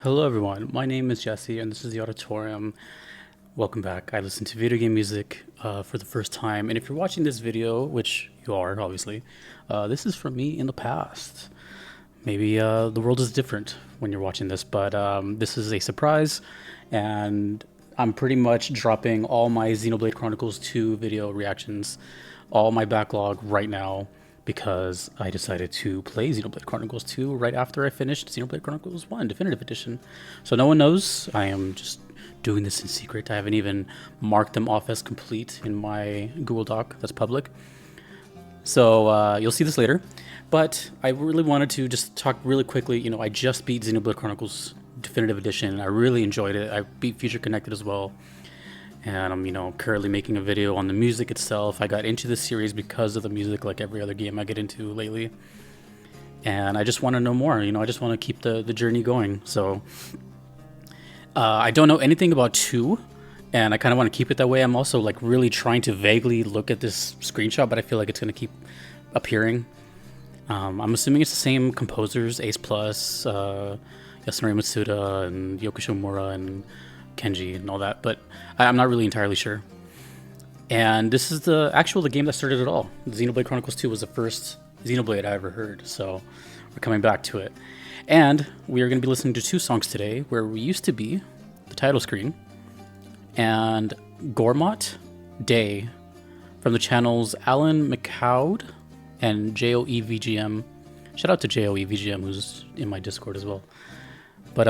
Hello everyone, my name is Jesse and this is the Auditorium. Welcome back. I listen to video game music for the first time, and if you're watching this video, which you are obviously, this is from me in the past. Maybe the world is different when you're watching this, but this is a surprise, and I'm pretty much dropping all my Xenoblade Chronicles 2 video reactions, all my backlog right now, because I decided to play Xenoblade Chronicles 2 right after I finished Xenoblade Chronicles 1 Definitive Edition. So no one knows. I am just doing this in secret. I haven't even marked them off as complete in my Google Doc that's public. So you'll see this later. But I really wanted to just talk really quickly. You know, I just beat Xenoblade Chronicles Definitive Edition. I really enjoyed it. I beat Future Connected as well. And I'm, currently making a video on the music itself. I got into this series because of the music, like every other game I get into lately. And I just want to know more, I just want to keep the journey going. So I don't know anything about 2, and I kind of want to keep it that way. I'm also like really trying to vaguely look at this screenshot, but I feel like it's going to keep appearing. I'm assuming it's the same composers, Ace Plus, Yasunori Matsuda, and Yoko Shimomura, and Kenji and all that, but I'm not really entirely sure. And this is the game that started it all. Xenoblade Chronicles 2 was the first Xenoblade I ever heard, so we're coming back to it. And we are going to be listening to 2 songs today, Where We Used to Be, the title screen, and Gormott, Day, from the channels Alan McCowd and JOEVGM. Shout out to JOEVGM, who's in my Discord as well. But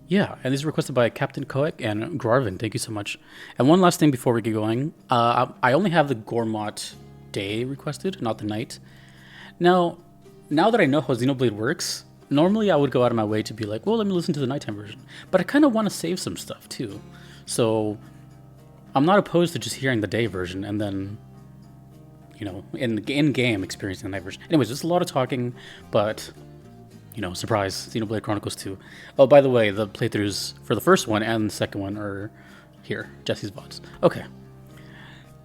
yeah, and these are requested by Captain Koek and Grarvin. Thank you so much. And one last thing before we get going. I only have the Gormott Day requested, not the night. Now that I know how Xenoblade works, normally I would go out of my way to be like, well, let me listen to the nighttime version. But I kind of want to save some stuff too. So I'm not opposed to just hearing the day version and then, in-game experiencing the night version. Anyways, there's a lot of talking, but surprise, Xenoblade Chronicles 2. Oh, by the way, the playthroughs for the first one and the second one are here, Jesse's VODs. Okay.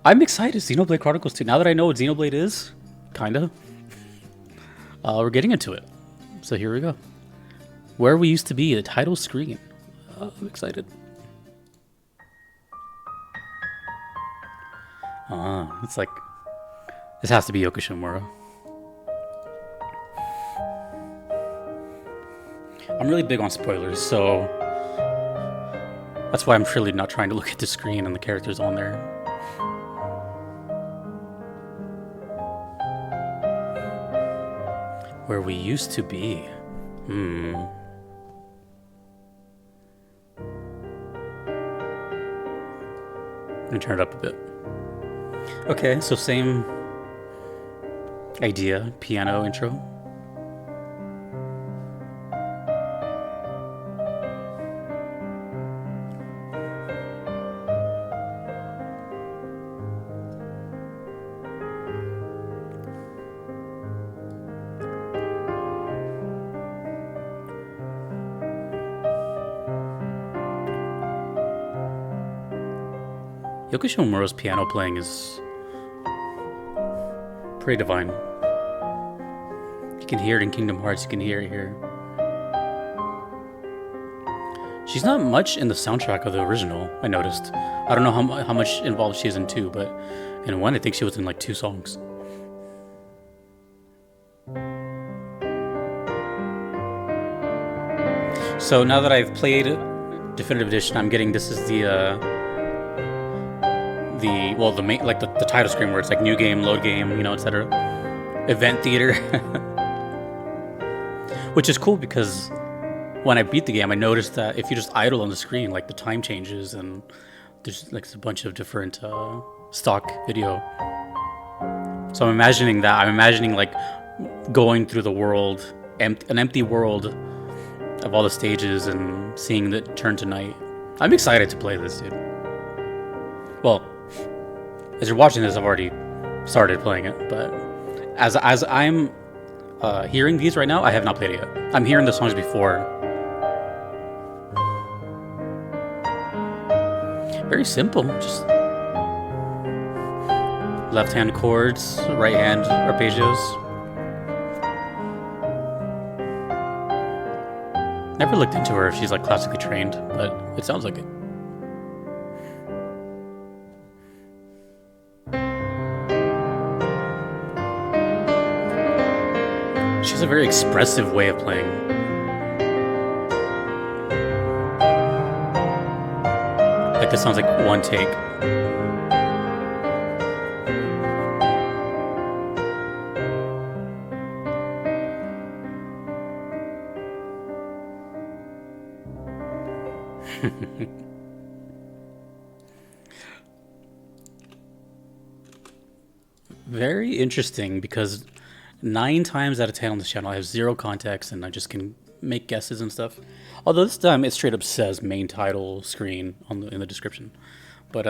I'm excited, Xenoblade Chronicles 2. Now that I know what Xenoblade is, kinda, we're getting into it. So here we go. Where We Used to Be, the title screen. I'm excited. It's like, this has to be Yoko Shimomura. I'm really big on spoilers, so that's why I'm really not trying to look at the screen and the characters on there. Where We Used to Be. I'm gonna turn it up a bit. Okay, so same idea, piano intro. Yoko Shimomura's piano playing is pretty divine. You can hear it in Kingdom Hearts, you can hear it here. She's not much in the soundtrack of the original, I noticed. I don't know how much involved she is in 2, but in 1 I think she was in like 2 songs. So now that I've played Definitive Edition, I'm getting, this is the main, like the title screen where it's like new game, load game, etc. Event theater. Which is cool because when I beat the game, I noticed that if you just idle on the screen, like the time changes and there's like a bunch of different stock video. So I'm imagining that. I'm imagining like going through the world, an empty world of all the stages and seeing it turn to night. I'm excited to play this, dude. Well, as you're watching this, I've already started playing it, but as I'm hearing these right now, I have not played it yet. I'm hearing the songs before. Very simple, just left-hand chords, right-hand arpeggios. Never looked into her if she's like classically trained, but it sounds like it. She has a very expressive way of playing. Like this sounds like one take. Very interesting because 9 times out of 10 on this channel I have zero context and I just can make guesses and stuff. Although this time it straight up says main title screen on in the description. But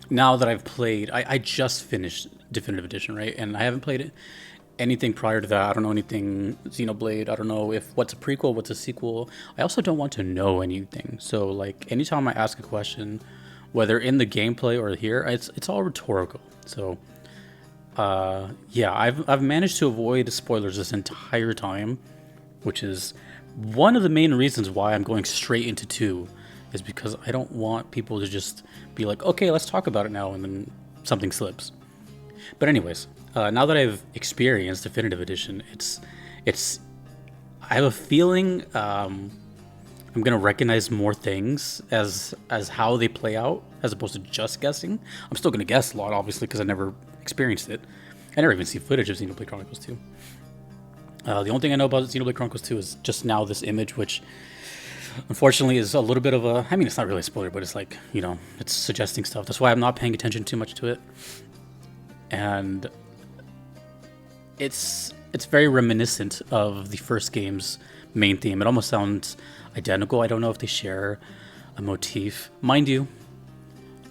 now that I've played, I just finished Definitive Edition, right? And I haven't played anything prior to that. I don't know anything Xenoblade. I don't know if what's a prequel, what's a sequel. I also don't want to know anything. So like anytime I ask a question, whether in the gameplay or here, it's all rhetorical. So yeah, I've managed to avoid spoilers this entire time, which is one of the main reasons why I'm going straight into 2, is because I don't want people to just be like, okay, let's talk about it now, and then something slips. But anyways, now that I've experienced Definitive Edition, I have a feeling I'm gonna recognize more things as how they play out, as opposed to just guessing. I'm still gonna guess a lot, obviously, because I never experienced it. I never even see footage of Xenoblade Chronicles 2. The only thing I know about Xenoblade Chronicles 2 is just now this image, which unfortunately is a little bit of a, I mean, it's not really a spoiler, but it's like, you know, it's suggesting stuff. That's why I'm not paying attention too much to it. And it's very reminiscent of the first game's main theme. It almost sounds identical. I don't know if they share a motif. Mind you,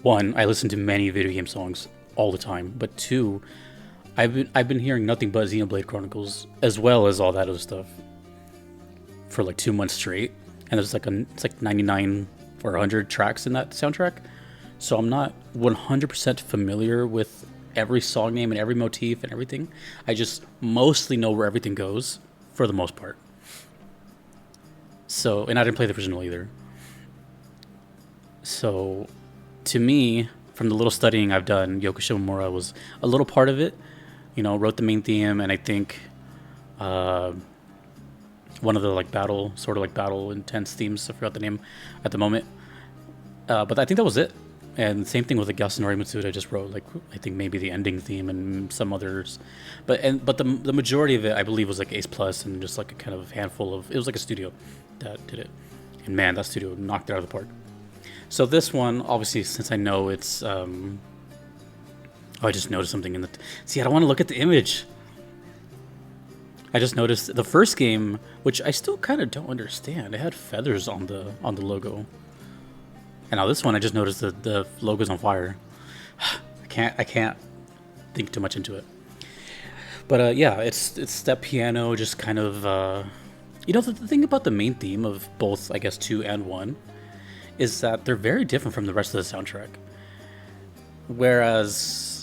1, I listen to many video game songs all the time, but 2, I've been hearing nothing but Xenoblade Chronicles as well as all that other stuff for like 2 months straight, and there's like it's like 99 or 100 tracks in that soundtrack, so I'm not 100% familiar with every song name and every motif and everything. I just mostly know where everything goes for the most part. So, and I didn't play the original either. So, to me, from the little studying I've done, Yoko Shimomura was a little part of it. You know, wrote the main theme, and I think one of the like battle intense themes. I forgot the name at the moment, but I think that was it. And same thing with the Yasunori Mitsuda just wrote, like, I think maybe the ending theme and some others, but the majority of it I believe was like Ace Plus and just like a kind of handful of, it was like a studio that did it, and man, that studio knocked it out of the park. So this one, obviously, since I know it's oh, I just noticed something in the... See, I don't want to look at the image. I just noticed the first game, which I still kind of don't understand. It had feathers on the logo. And now this one, I just noticed that the logo's on fire. I can't think too much into it. But yeah, it's that piano just kind of... You know, the thing about the main theme of both, I guess, 2 and 1 is that they're very different from the rest of the soundtrack. Whereas...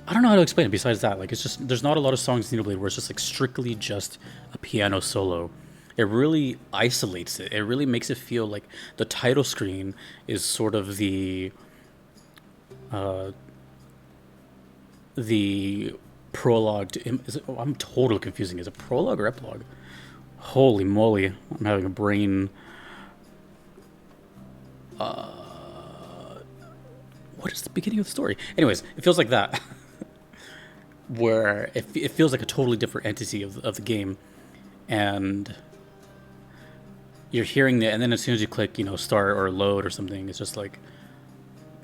I don't know how to explain it besides that. Like, it's just, there's not a lot of songs in Xenoblade where it's just like strictly just a piano solo. It really isolates it. It really makes it feel like the title screen is sort of the prologue to, I'm totally confusing. Is it prologue or epilogue? Holy moly, I'm having a brain... what is the beginning of the story? Anyways, it feels like that. Where it feels like a totally different entity of the game, and you're hearing it, and then as soon as you click, you know, start or load or something, it's just like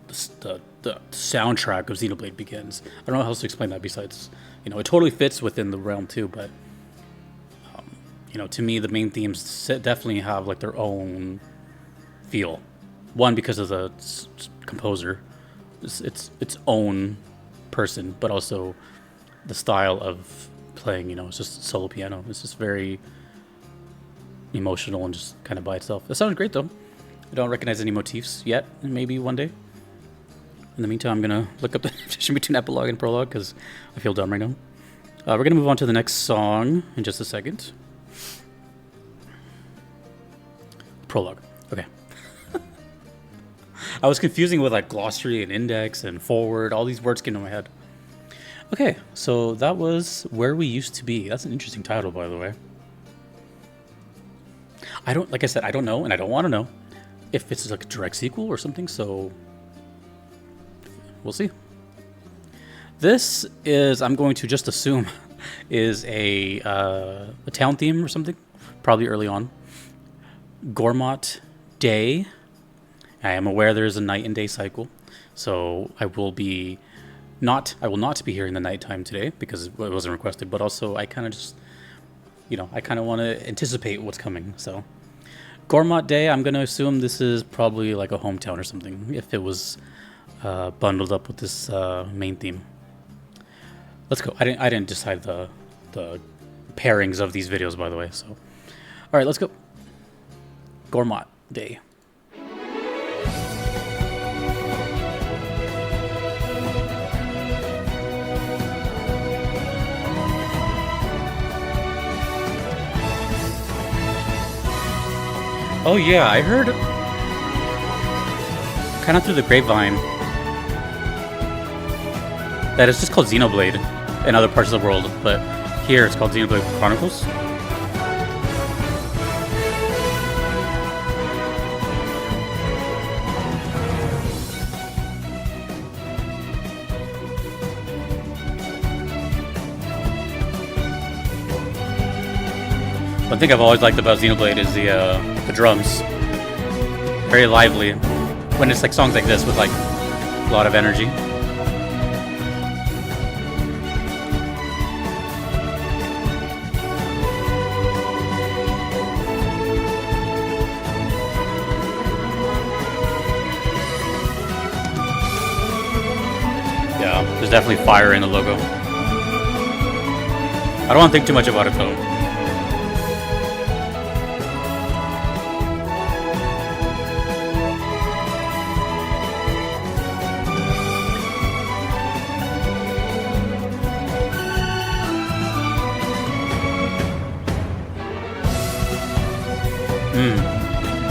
the soundtrack of Xenoblade begins. I don't know how else to explain that besides, you know, it totally fits within the realm too, but you know, to me, the main themes definitely have like their own feel. One, because of the composer, it's its own person, but also the style of playing, you know, it's just solo piano. It's just very emotional and just kind of by itself. It sounds great though. I don't recognize any motifs yet, and maybe one day. In the meantime, I'm gonna look up the difference between epilogue and prologue because I feel dumb right now. We're gonna move on to the next song in just a second. Prologue. Okay. I was confusing with like glossary and index and forward. All these words came to my head. Okay, so that was Where We Used to Be. That's an interesting title, by the way. Like I said, I don't know, and I don't want to know if it's like a direct sequel or something, so we'll see. This is, I'm going to just assume, is a town theme or something, probably early on. Gormott Day. I am aware there's a night and day cycle, so I will not be here in the nighttime today because it wasn't requested, but also I kind of just, I kind of want to anticipate what's coming, so. Gormott Day, I'm going to assume this is probably like a hometown or something, if it was bundled up with this main theme. Let's go. I didn't decide the pairings of these videos, by the way, so. All right, let's go. Gormott Day. Oh yeah, I heard kind of through the grapevine that it's just called Xenoblade in other parts of the world, but here it's called Xenoblade Chronicles. One thing I've always liked about Xenoblade is the drums. Very lively. When it's like songs like this with like a lot of energy. Yeah, there's definitely fire in the logo. I don't want to think too much about it though.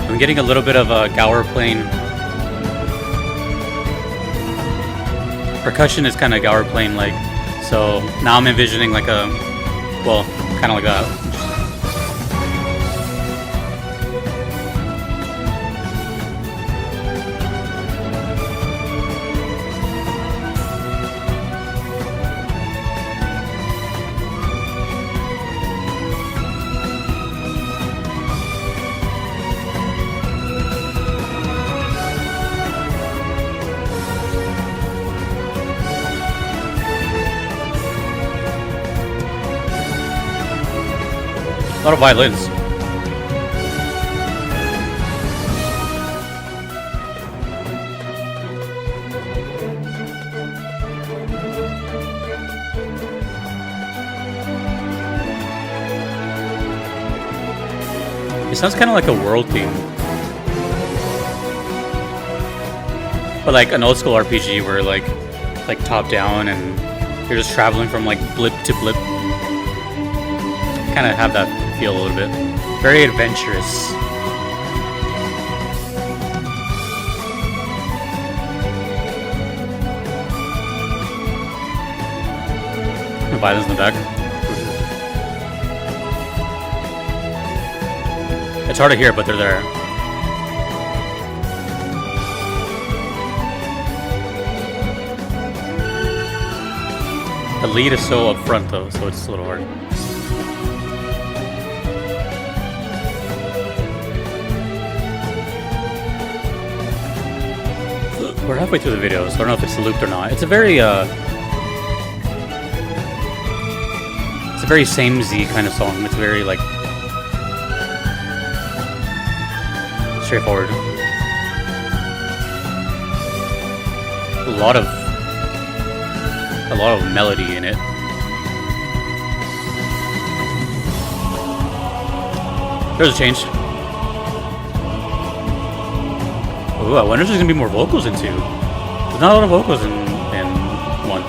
I'm getting a little bit of a Gower Plane. Percussion is kind of Gower Plane like, so now I'm envisioning like a, well, kind of like that. A lot of violins. It sounds kind of like a world theme. But like an old school RPG where like top down and you're just traveling from like blip to blip. Kind of have that feel a little bit. Very adventurous. The violins in the back. It's hard to hear, but they're there. The lead is so up front though, so it's a little hard. We're halfway through the video, so I don't know if it's looped or not. It's a very samey kind of song. It's very like straightforward. A lot of melody in it. There's a change. Ooh, I wonder if there's gonna be more vocals in 2. There's not a lot of vocals in 1.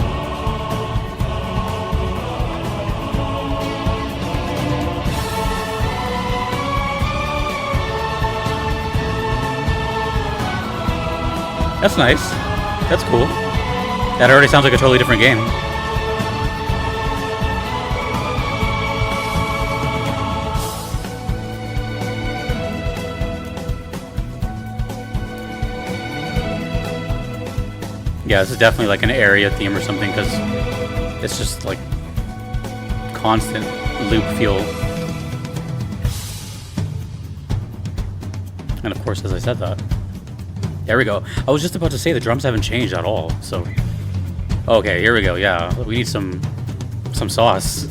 That's nice. That's cool. That already sounds like a totally different game. Yeah, this is definitely like an area theme or something, because it's just like constant loop feel. And of course, as I said that, there we go. I was just about to say the drums haven't changed at all, so. Okay, here we go, yeah. We need some sauce.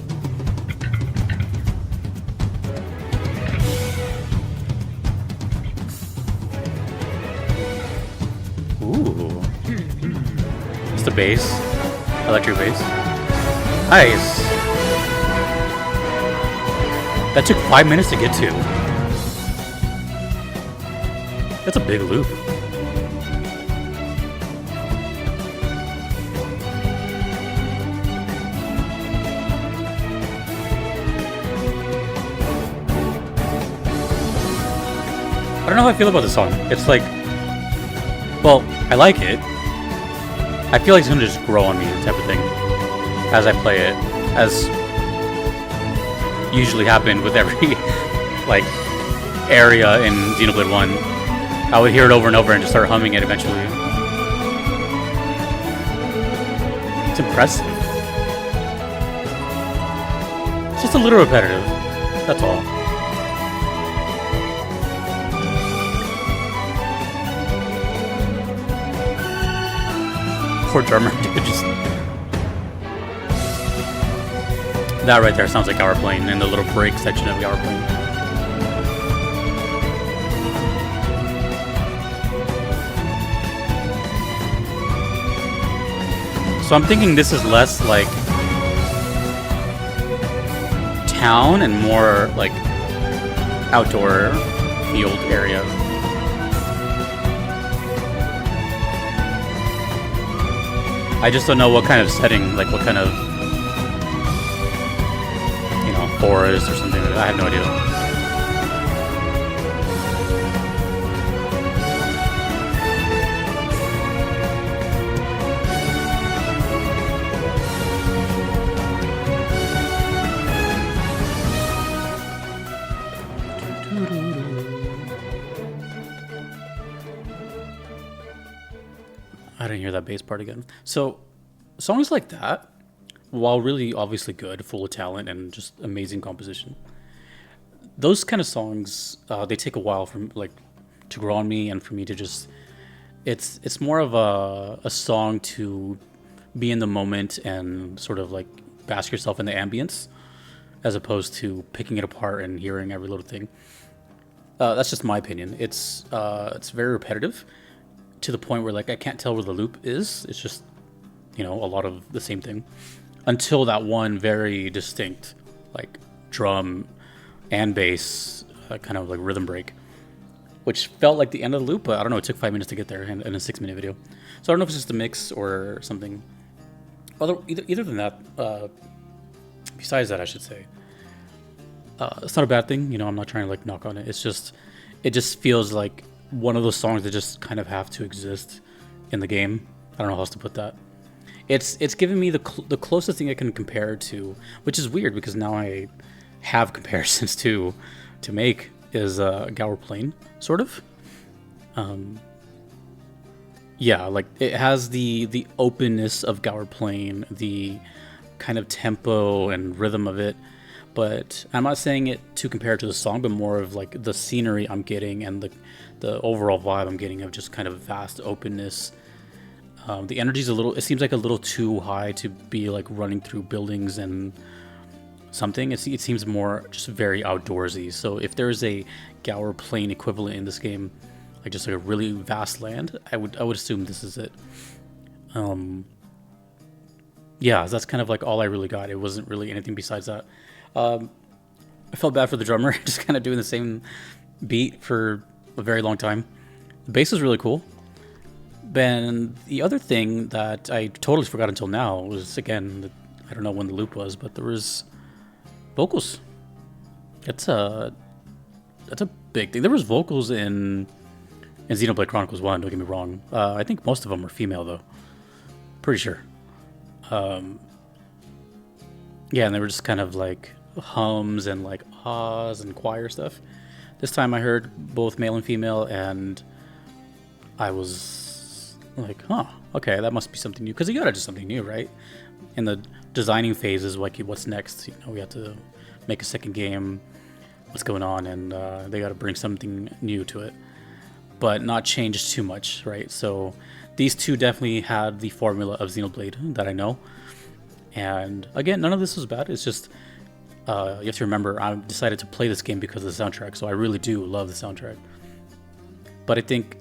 Ooh. It's the bass. Electric bass. Nice. That took 5 minutes to get to. That's a big loop. I don't know how I feel about this song. It's like, well, I like it. I feel like it's gonna just grow on me, type of thing, as I play it, as usually happened with every like area in Xenoblade 1. I would hear it over and over and just start humming it eventually. It's impressive. It's just a little repetitive. That's all. Poor drummer, dude, just... That right there sounds like our plane in the little break section of our plane. So I'm thinking this is less like town and more like outdoor field area. I just don't know what kind of setting, like what kind of, you know, forest or something. I have no idea. I didn't hear that bass part again. So, songs like that, while really obviously good, full of talent and just amazing composition, those kind of songs, they take a while for like to grow on me and for me to just. It's more of a song to be in the moment and sort of like bask yourself in the ambience, as opposed to picking it apart and hearing every little thing. That's just my opinion. It's very repetitive, to the point where like I can't tell where the loop is. It's just, you know, a lot of the same thing, until that one very distinct like drum and bass kind of like rhythm break, which felt like the end of the loop, but I don't know, it took 5 minutes to get there in a 6-minute video. So I don't know if it's just a mix or something. Either than that, besides that, I should say, it's not a bad thing, you know. I'm not trying to like knock on it. It's just, it just feels like one of those songs that just kind of have to exist in the game. I don't know how else to put that. It's giving me the closest thing I can compare to, which is weird because now I have comparisons to make, is Gower Plain, sort of. Yeah, like it has the openness of Gower Plain, the kind of tempo and rhythm of it, but I'm not saying it to compare it to the song, but more of like the scenery I'm getting and the overall vibe I'm getting of just kind of vast openness. The energy's it seems like a little too high to be like running through buildings and something. It seems more just very outdoorsy. So if there is a Gower Plain equivalent in this game, like just like a really vast land, I would assume this is it. Yeah, that's kind of like all I really got. It wasn't really anything besides that. I felt bad for the drummer, just kind of doing the same beat for a very long time. The bass was really cool. Then the other thing that I totally forgot until now was, again, I don't know when the loop was, but there was vocals. That's a big thing. There was vocals in And Xenoblade Chronicles 1, don't get me wrong. I think most of them are female, though. Pretty sure. Yeah, and they were just kind of like hums and like ahs and choir stuff. This time I heard both male and female, and I was like, huh, okay, that must be something new. Because you gotta do something new, right? In the designing phase is like, what's next? You know, we have to make a second game. What's going on? And they gotta bring something new to it, but not change too much, right? So these two definitely had the formula of Xenoblade that I know. And again, none of this was bad. It's just you have to remember, I decided to play this game because of the soundtrack, so I really do love the soundtrack. But I think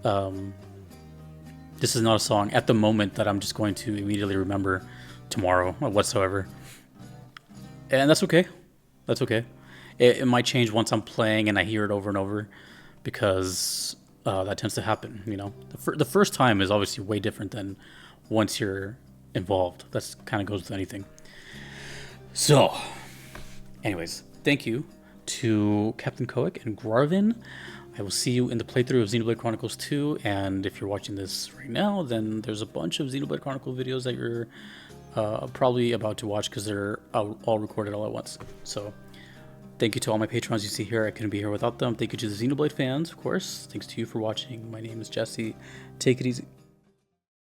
this is not a song at the moment that I'm just going to immediately remember tomorrow or whatsoever. And that's okay. That's okay. It might change once I'm playing and I hear it over and over, because that tends to happen. You know, the first time is obviously way different than once you're involved. That's kind of goes with anything. So, anyways, thank you to Captain Koic and Gwarvin. I will see you in the playthrough of Xenoblade Chronicles 2, and if you're watching this right now, then there's a bunch of Xenoblade Chronicle videos that you're probably about to watch, because they're all recorded all at once. So, thank you to all my patrons you see here. I couldn't be here without them. Thank you to the Xenoblade fans, of course. Thanks to you for watching. My name is Jesse. Take it easy.